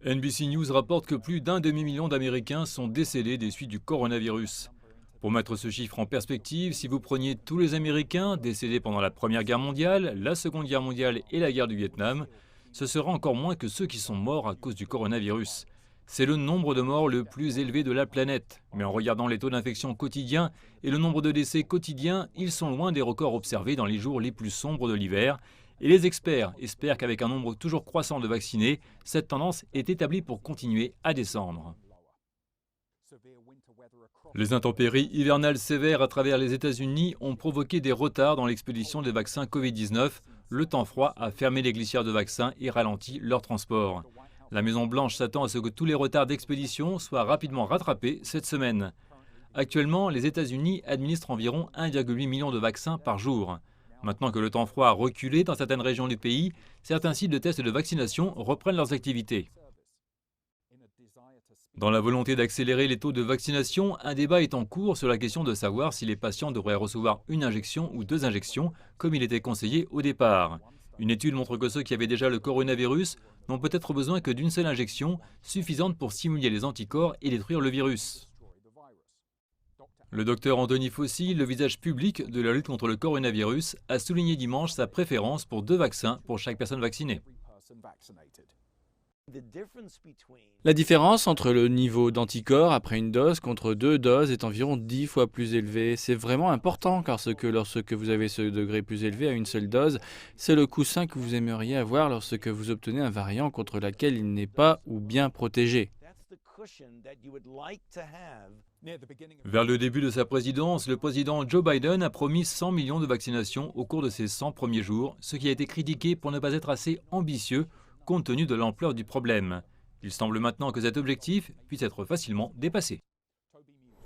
NBC News rapporte que plus d'un demi-million d'Américains sont décédés des suites du coronavirus. Pour mettre ce chiffre en perspective, si vous preniez tous les Américains décédés pendant la Première Guerre mondiale, la Seconde Guerre mondiale et la guerre du Vietnam, ce sera encore moins que ceux qui sont morts à cause du coronavirus. C'est le nombre de morts le plus élevé de la planète. Mais en regardant les taux d'infection quotidiens et le nombre de décès quotidiens, ils sont loin des records observés dans les jours les plus sombres de l'hiver. Et les experts espèrent qu'avec un nombre toujours croissant de vaccinés, cette tendance est établie pour continuer à descendre. Les intempéries hivernales sévères à travers les États-Unis ont provoqué des retards dans l'expédition des vaccins Covid-19. Le temps froid a fermé les glissières de vaccins et ralenti leur transport. La Maison-Blanche s'attend à ce que tous les retards d'expédition soient rapidement rattrapés cette semaine. Actuellement, les États-Unis administrent environ 1,8 million de vaccins par jour. Maintenant que le temps froid a reculé dans certaines régions du pays, certains sites de tests de vaccination reprennent leurs activités. Dans la volonté d'accélérer les taux de vaccination, un débat est en cours sur la question de savoir si les patients devraient recevoir une injection ou 2 injections, comme il était conseillé au départ. Une étude montre que ceux qui avaient déjà le coronavirus n'ont peut-être besoin que d'une seule injection, suffisante pour stimuler les anticorps et détruire le virus. Le docteur Anthony Fauci, le visage public de la lutte contre le coronavirus, a souligné dimanche sa préférence pour 2 vaccins pour chaque personne vaccinée. La différence entre le niveau d'anticorps après une dose contre 2 doses est environ 10 fois plus élevée. C'est vraiment important car lorsque vous avez ce degré plus élevé à une seule dose, c'est le coussin que vous aimeriez avoir lorsque vous obtenez un variant contre lequel il n'est pas ou bien protégé. Vers le début de sa présidence, le président Joe Biden a promis 100 millions de vaccinations au cours de ses 100 premiers jours, ce qui a été critiqué pour ne pas être assez ambitieux compte tenu de l'ampleur du problème. Il semble maintenant que cet objectif puisse être facilement dépassé.